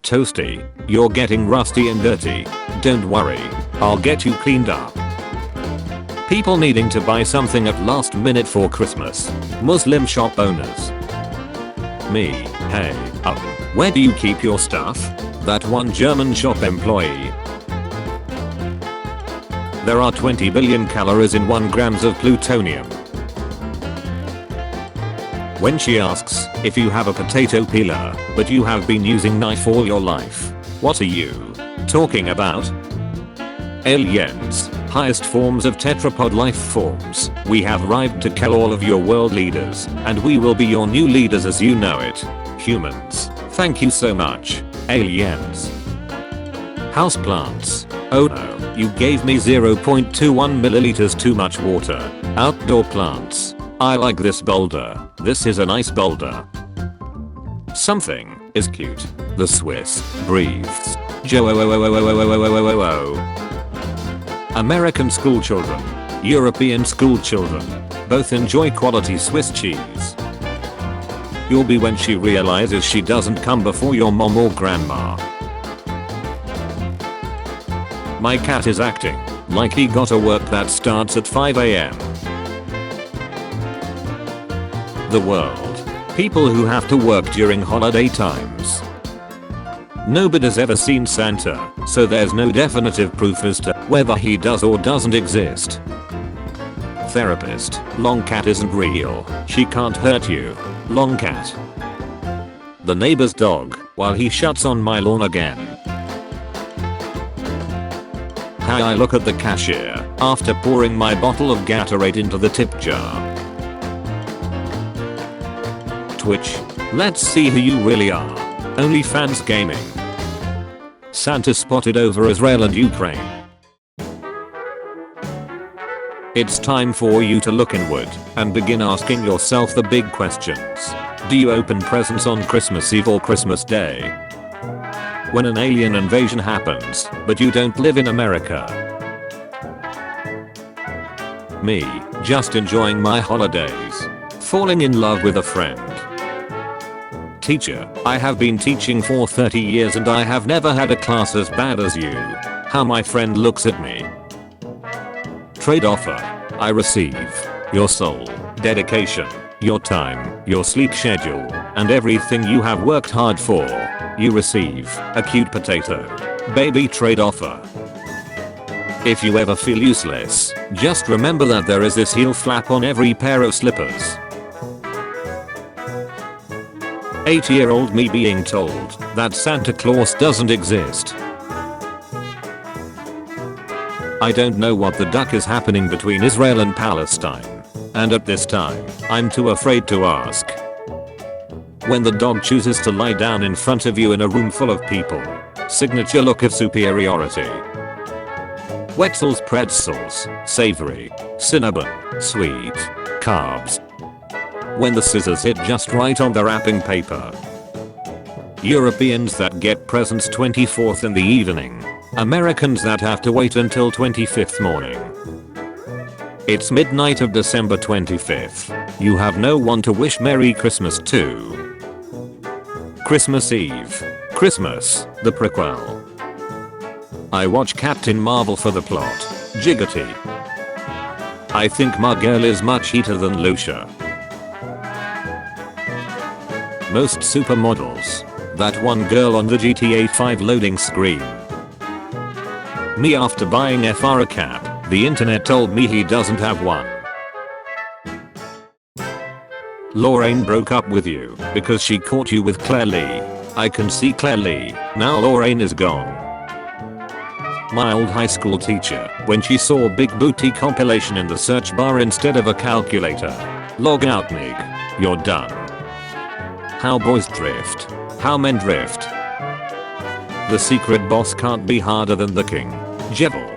Toasty, you're getting rusty and dirty. Don't worry, I'll get you cleaned up. People needing to buy something at last minute for Christmas. Muslim shop owners. Me, hey, where do you keep your stuff? That one German shop employee. There are 20 billion calories in 1 grams of plutonium. When she asks if you have a potato peeler, but you have been using knife all your life. What are you talking about? Aliens, highest forms of tetrapod life forms, we have arrived to kill all of your world leaders, and we will be your new leaders as you know it. Humans, thank you so much. Aliens. Houseplants. Oh no, you gave me 0.21 milliliters too much water. Outdoor plants. I like this boulder. This is a nice boulder. Something is cute. The Swiss breathes. American school children. European school children. Both enjoy quality Swiss cheese. You'll be when she realizes she doesn't come before your mom or grandma. My cat is acting like he got a work that starts at 5 AM. The world. People who have to work during holiday times. Nobody's ever seen Santa, so there's no definitive proof as to whether he does or doesn't exist. Therapist. Long cat isn't real. She can't hurt you. Long cat. The neighbor's dog, while he shuts on my lawn again. How I look at the cashier after pouring my bottle of Gatorade into the tip jar. Twitch. Let's see who you really are. OnlyFans gaming. Santa spotted over Israel and Ukraine. It's time for you to look inward and begin asking yourself the big questions. Do you open presents on Christmas Eve or Christmas Day? When an alien invasion happens, but you don't live in America. Me, just enjoying my holidays. Falling in love with a friend. Teacher, I have been teaching for 30 years and I have never had a class as bad as you. How my friend looks at me. Trade offer. I receive your soul, dedication, your time, your sleep schedule, and everything you have worked hard for. You receive a cute potato. Baby trade offer. If you ever feel useless, just remember that there is this heel flap on every pair of slippers. 8-year-old me being told that Santa Claus doesn't exist. I don't know what the duck is happening between Israel and Palestine. And at this time, I'm too afraid to ask. When the dog chooses to lie down in front of you in a room full of people. Signature look of superiority. Wetzel's pretzels, savory, cinnamon, sweet, carbs. When the scissors hit just right on the wrapping paper. Europeans that get presents 24th in the evening. Americans that have to wait until 25th morning. It's midnight of December 25th. You have no one to wish Merry Christmas to. Christmas Eve. Christmas, the prequel. I watch Captain Marvel for the plot. Jiggity. I think my girl is much heater than Lucia. Most supermodels. That one girl on the GTA 5 loading screen. Me after buying FR a cap, the internet told me he doesn't have one. Lorraine broke up with you because she caught you with Claire Lee. I can see Claire Lee, now Lorraine is gone. My old high school teacher, when she saw Big Booty compilation in the search bar instead of a calculator. Log out Mig, you're done. How boys drift. How men drift. The secret boss can't be harder than the king. Jebel.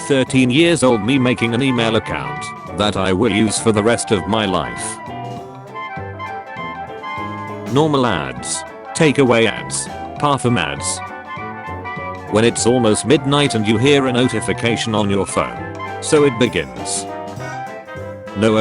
13 years old me making an email account that I will use for the rest of my life. Normal ads. Takeaway ads. Parfum ads. When it's almost midnight and you hear a notification on your phone. So it begins. No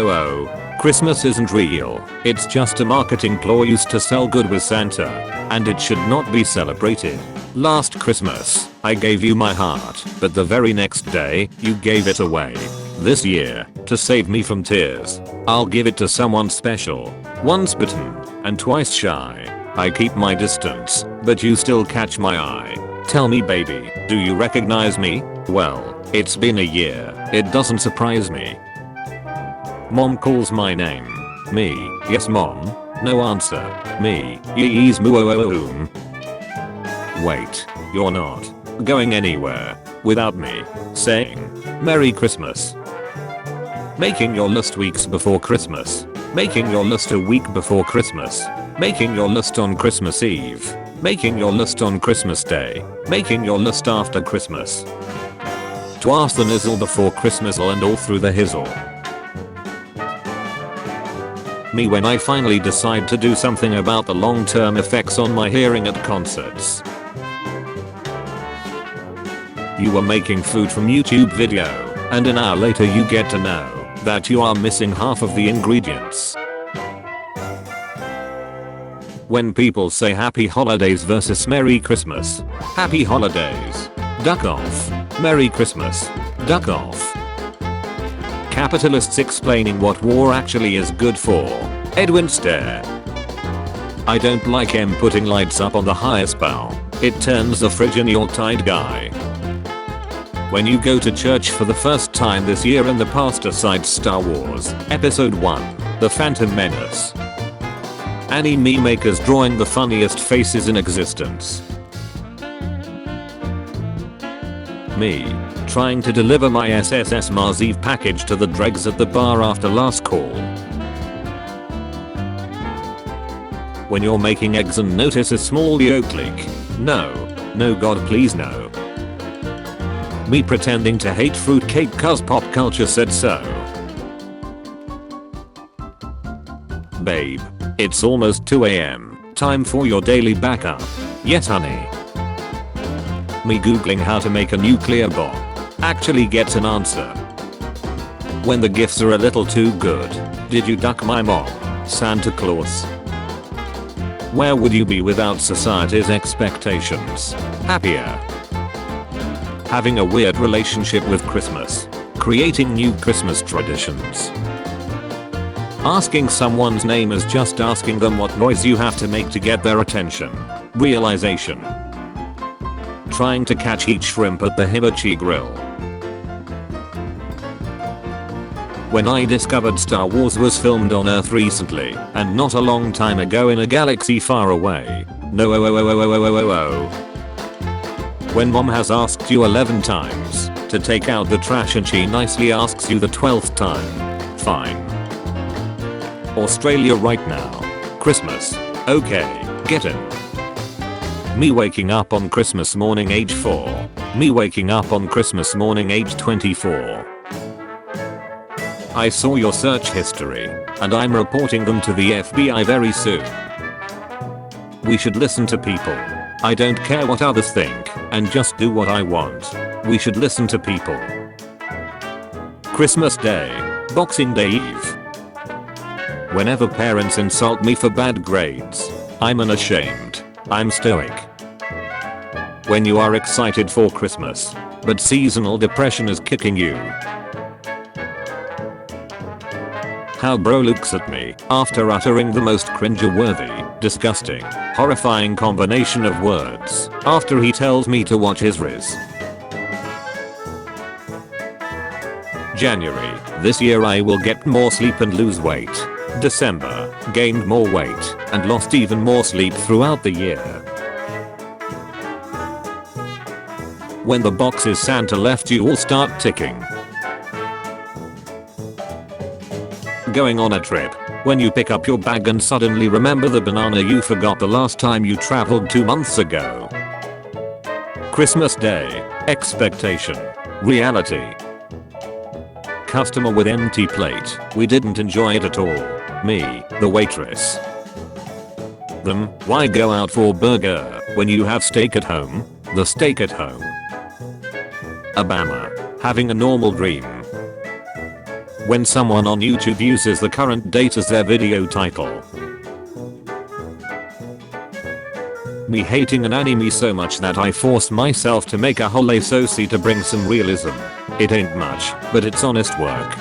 Christmas isn't real, it's just a marketing ploy used to sell good with Santa, and it should not be celebrated. Last Christmas, I gave you my heart, but the very next day, you gave it away. This year, to save me from tears, I'll give it to someone special. Once bitten, and twice shy. I keep my distance, but you still catch my eye. Tell me baby, do you recognize me? Well, it's been a year, it doesn't surprise me. Mom calls my name. Me, yes mom. No answer. Me, yees moo. Wait, you're not going anywhere without me saying Merry Christmas. Making your list weeks before Christmas. Making your list a week before Christmas. Making your list on Christmas Eve. Making your list on Christmas Day. Making your list after Christmas. To ask the nizzle before Christmas and all through the hizzle. Me when I finally decide to do something about the long-term effects on my hearing at concerts. You were making food from YouTube video, and an hour later you get to know that you are missing half of the ingredients. When people say happy holidays versus Merry Christmas. Happy holidays. Duck off. Merry Christmas. Duck off. Capitalists explaining what war actually is good for. Edwin stare. I don't like putting lights up on the highest bough. It turns the fridge in your tight guy. When you go to church for the first time this year and the pastor cites Star Wars, Episode 1, The Phantom Menace. Any meme makers drawing the funniest faces in existence. Me, trying to deliver my SSS Mars Eve package to the dregs at the bar after last call. When you're making eggs and notice a small yolk leak. No God please no. Me pretending to hate fruitcake cause pop culture said so. Babe, it's almost 2 AM. Time for your daily backup. Yes honey. Me googling how to make a nuclear bomb. Actually gets an answer. When the gifts are a little too good. Did you duck my mom? Santa Claus. Where would you be without society's expectations? Happier. Having a weird relationship with Christmas. Creating new Christmas traditions. Asking someone's name is just asking them what noise you have to make to get their attention. Realization. Trying to catch each shrimp at the hibachi grill. When I discovered Star Wars was filmed on Earth recently, and not a long time ago in a galaxy far away. No. When mom has asked you 11 times to take out the trash and she nicely asks you the 12th time. Fine. Australia right now. Christmas. Okay, get in. Me waking up on Christmas morning age 4. Me waking up on Christmas morning age 24. I saw your search history, and I'm reporting them to the FBI very soon. We should listen to people. I don't care what others think, and just do what I want. We should listen to people. Christmas Day. Boxing Day Eve. Whenever parents insult me for bad grades, I'm unashamed. I'm stoic. When you are excited for Christmas, but seasonal depression is kicking you. How bro looks at me after uttering the most cringe-worthy, disgusting, horrifying combination of words after he tells me to watch his Riz. January. This year I will get more sleep and lose weight. December. Gained more weight and lost even more sleep throughout the year. When the boxes Santa left you all start ticking. Going on a trip. When you pick up your bag and suddenly remember the banana you forgot the last time you traveled 2 months ago. Christmas Day. Expectation. Reality. Customer with empty plate. We didn't enjoy it at all. Me, the waitress. Them, why go out for burger when you have steak at home? The steak at home. Obama. Having a normal dream. When someone on YouTube uses the current date as their video title. Me hating an anime so much that I force myself to make a whole SOC to bring some realism. It ain't much, but it's honest work.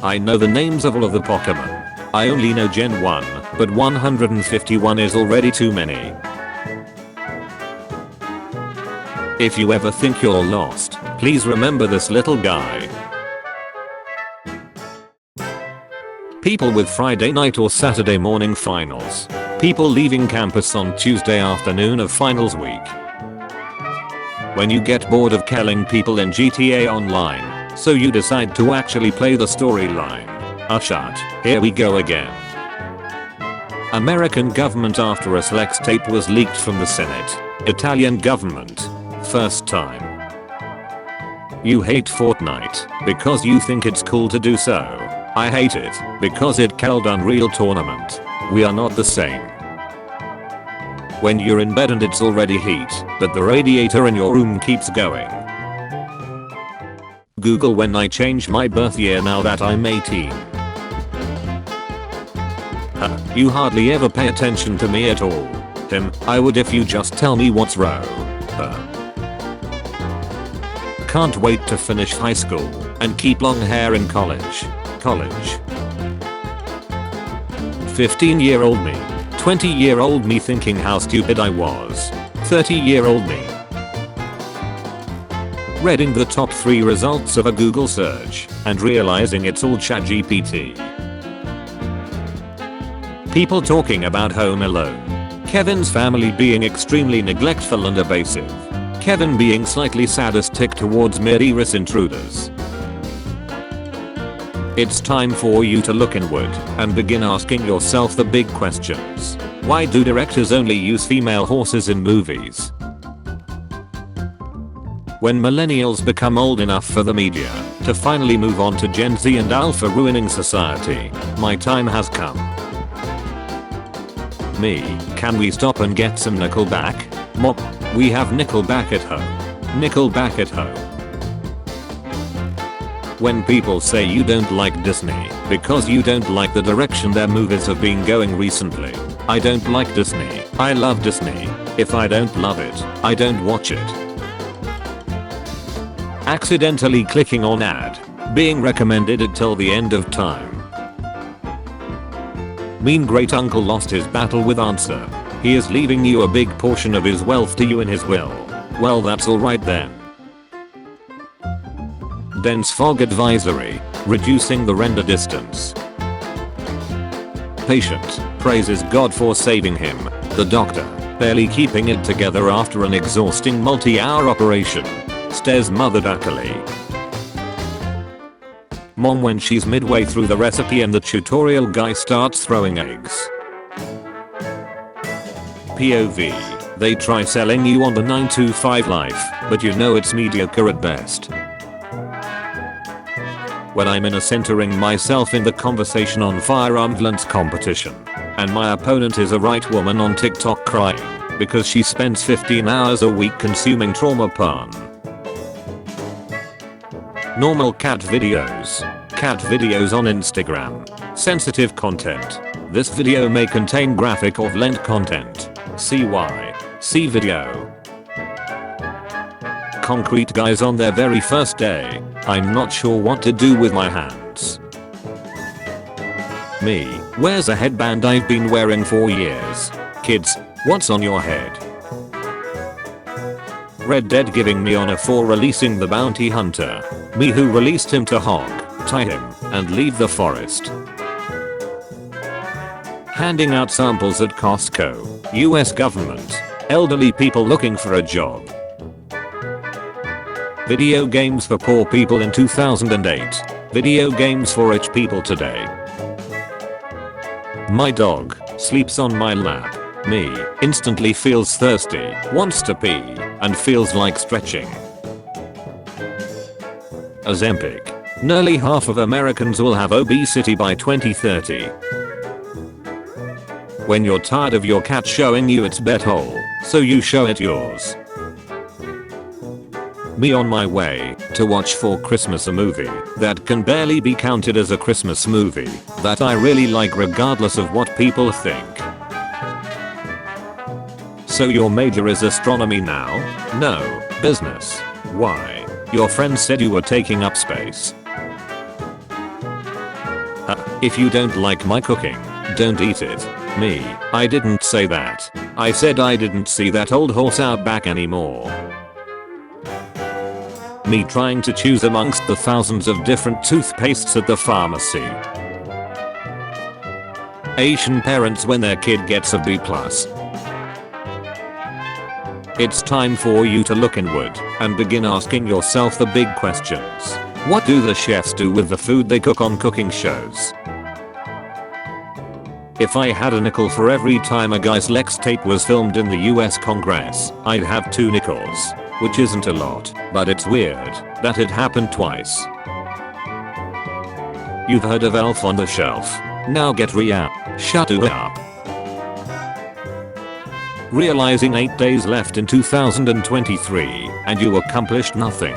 I know the names of all of the Pokemon. I only know Gen 1, but 151 is already too many. If you ever think you're lost, please remember this little guy. People with Friday night or Saturday morning finals. People leaving campus on Tuesday afternoon of finals week. When you get bored of killing people in GTA Online, so you decide to actually play the storyline. Shut. Here we go again. American government after a sex tape was leaked from the Senate. Italian government. First time. You hate Fortnite because you think it's cool to do so. I hate it because it killed Unreal Tournament. We are not the same. When you're in bed and it's already heat, but the radiator in your room keeps going. Google when I change my birth year now that I'm 18. You hardly ever pay attention to me at all. I would if you just tell me what's row. Can't wait to finish high school and keep long hair in college. 15-year-old me. 20-year-old me thinking how stupid I was. 30-year-old me. Reading the top 3 results of a Google search and realizing it's all ChatGPT. People talking about Home Alone. Kevin's family being extremely neglectful and abrasive. Kevin being slightly sadistic towards murderous intruders. It's time for you to look inward and begin asking yourself the big questions. Why do directors only use female horses in movies? When millennials become old enough for the media to finally move on to Gen Z and Alpha ruining society, my time has come. Me, can we stop and get some Nickelback? Mop, we have Nickelback at home. Nickelback at home. When people say you don't like Disney because you don't like the direction their movies have been going recently. I don't like Disney. I love Disney. If I don't love it, I don't watch it. Accidentally clicking on ad. Being recommended until the end of time. Mean great uncle lost his battle with answer. He is leaving you a big portion of his wealth to you in his will. Well, that's alright then. Dense fog advisory, reducing the render distance. Patient praises God for saving him. The doctor, barely keeping it together after an exhausting multi-hour operation, stares mother duckily. Mom when she's midway through the recipe and the tutorial guy starts throwing eggs. POV, they try selling you on the 9-to-5 life, but you know it's mediocre at best. When I'm in a centering myself in the conversation on firearm violence competition, and my opponent is a right woman on TikTok crying because she spends 15 hours a week consuming trauma porn. Normal cat videos. Cat videos on Instagram. Sensitive content. This video may contain graphic or violent content. See why. See video. Concrete guys on their very first day. I'm not sure what to do with my hands. Me, where's a headband I've been wearing for years? Kids, what's on your head? Red Dead giving me honor for releasing the bounty hunter. Me who released him to hog, tie him, and leave the forest. Handing out samples at Costco, US government. Elderly people looking for a job. Video games for poor people in 2008. Video games for rich people today. My dog sleeps on my lap. Me instantly feels thirsty, wants to pee, and feels like stretching. Ozempic. Nearly half of Americans will have obesity by 2030. When you're tired of your cat showing you its butthole, so you show it yours. Me on my way to watch for Christmas a movie that can barely be counted as a Christmas movie that I really like regardless of what people think. So your major is astronomy now? No, business. Why? Your friend said you were taking up space. If you don't like my cooking, don't eat it. Me, I didn't say that. I said I didn't see that old horse out back anymore. Me trying to choose amongst the thousands of different toothpastes at the pharmacy. Asian parents when their kid gets a B+. It's time for you to look inward and begin asking yourself the big questions. What do the chefs do with the food they cook on cooking shows? If I had a nickel for every time a guy's Lex tape was filmed in the US Congress, I'd have 2 nickels. Which isn't a lot, but it's weird that it happened twice. You've heard of Elf on the Shelf. Now get shut up. Realizing 8 days left in 2023 and you accomplished nothing.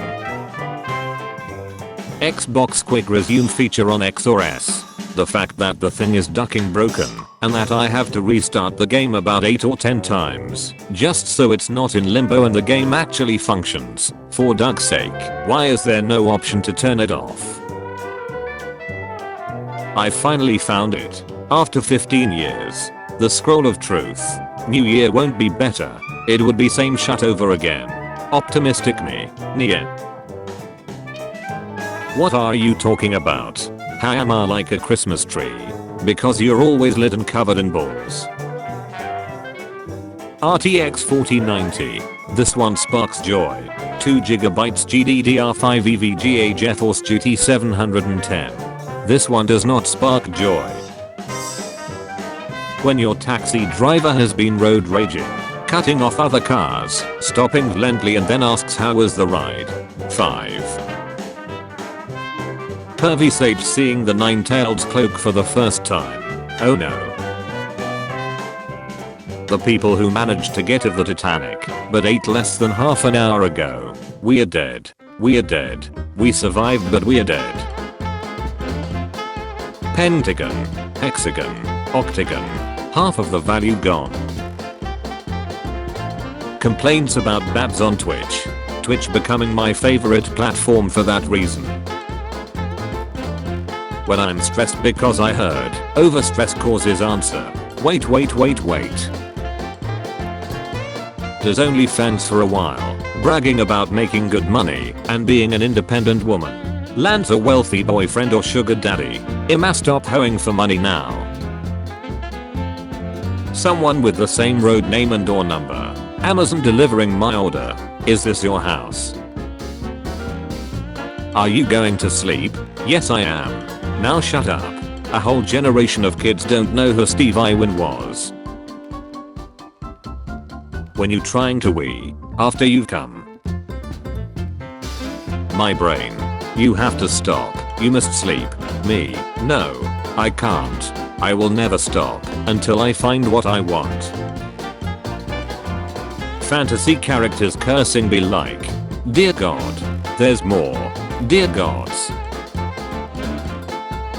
Xbox Quick Resume feature on X or S. The fact that the thing is ducking broken and that I have to restart the game about 8 or 10 times just so it's not in limbo and the game actually functions. For duck's sake, why is there no option to turn it off? I finally found it. After 15 years. The scroll of truth. New year won't be better. It would be same shut over again. Optimistic me. Nia. What are you talking about? How am I like a Christmas tree? Because you're always lit and covered in balls. RTX 4090. This one sparks joy. 2GB GDDR5 EVGA GeForce GT 710. This one does not spark joy. When your taxi driver has been road raging, cutting off other cars, stopping lently and then asks how was the ride. 5. Pervy sage seeing the nine-tailed cloak for the first time. Oh no. The people who managed to get of the Titanic, but ate less than half an hour ago. We are dead. We are dead. We survived but we are dead. Pentagon, hexagon, octagon. Half of the value gone. Complaints about babs on Twitch. Twitch becoming my favorite platform for that reason. When I'm stressed because I heard, overstress causes answer. Wait. Does OnlyFans for a while, bragging about making good money and being an independent woman. Lands a wealthy boyfriend or sugar daddy. Imma stop hoeing for money now. Someone with the same road name and door number. Amazon delivering my order. Is this your house? Are you going to sleep? Yes I am. Now shut up. A whole generation of kids don't know who Steve Irwin was. When you trying to wee, after you've come. My brain. You have to stop. You must sleep. Me. No. I can't. I will never stop until I find what I want. Fantasy characters cursing be like, dear God, there's more. Dear gods.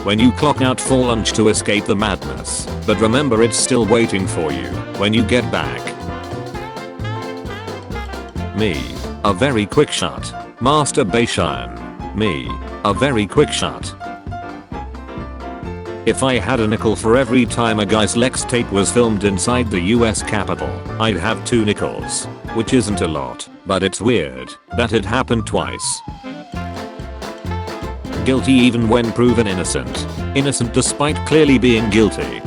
When you clock out for lunch to escape the madness, but remember it's still waiting for you when you get back. Me. A very quick shot. Masturbation. Me. A very quick shot. If I had a nickel for every time a guy's Lex tape was filmed inside the US Capitol, I'd have 2 nickels. Which isn't a lot, but it's weird that it happened twice. Guilty even when proven innocent. Innocent despite clearly being guilty.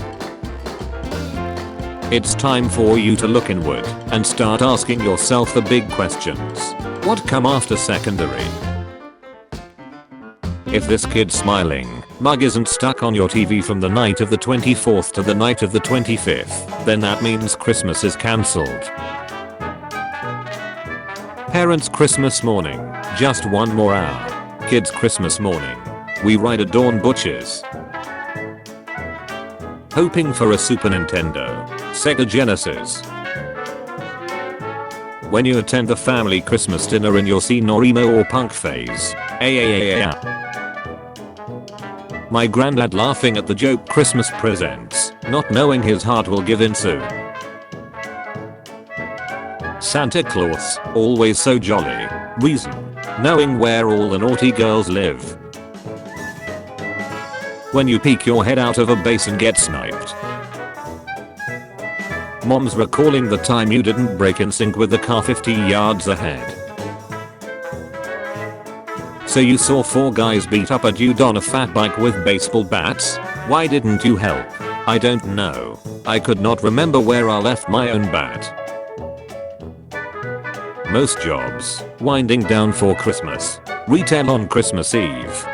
It's time for you to look inward and start asking yourself the big questions. What come after secondary? If this kid smiling mug isn't stuck on your TV from the night of the 24th to the night of the 25th, then that means Christmas is cancelled. Parents Christmas morning, just 1 more hour. Kids Christmas morning, we ride at dawn butchers. Hoping for a Super Nintendo, Sega Genesis. When you attend the family Christmas dinner in your scene or emo or punk phase. My granddad laughing at the joke Christmas presents, not knowing his heart will give in soon. Santa Claus, always so jolly. Reason, knowing where all the naughty girls live. When you peek your head out of a base and get sniped. Mom's recalling the time you didn't break in sync with the car 50 yards ahead. So you saw 4 guys beat up a dude on a fat bike with baseball bats? Why didn't you help? I don't know. I could not remember where I left my own bat. Most jobs, winding down for Christmas. Retail on Christmas Eve.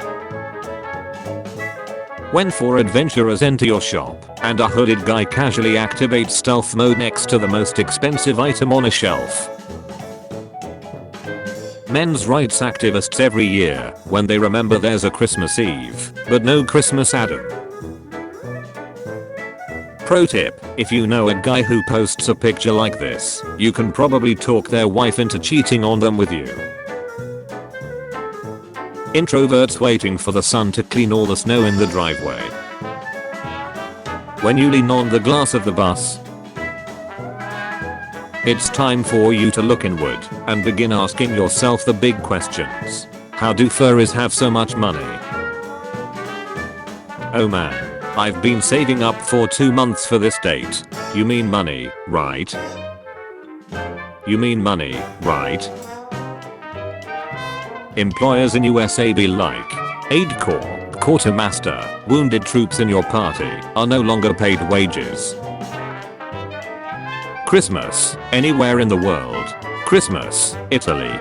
When 4 adventurers enter your shop, and a hooded guy casually activates stealth mode next to the most expensive item on a shelf. Men's rights activists every year, when they remember there's a Christmas Eve, but no Christmas Adam. Pro tip, if you know a guy who posts a picture like this, you can probably talk their wife into cheating on them with you. Introverts waiting for the sun to clean all the snow in the driveway. When you lean on the glass of the bus, it's time for you to look inward and begin asking yourself the big questions. How do furries have so much money? Oh man, I've been saving up for 2 months for this date. You mean money, right? You mean money, right? Employers in USA be like, Aid Corps, Quartermaster, wounded troops in your party are no longer paid wages. Christmas, anywhere in the world. Christmas, Italy,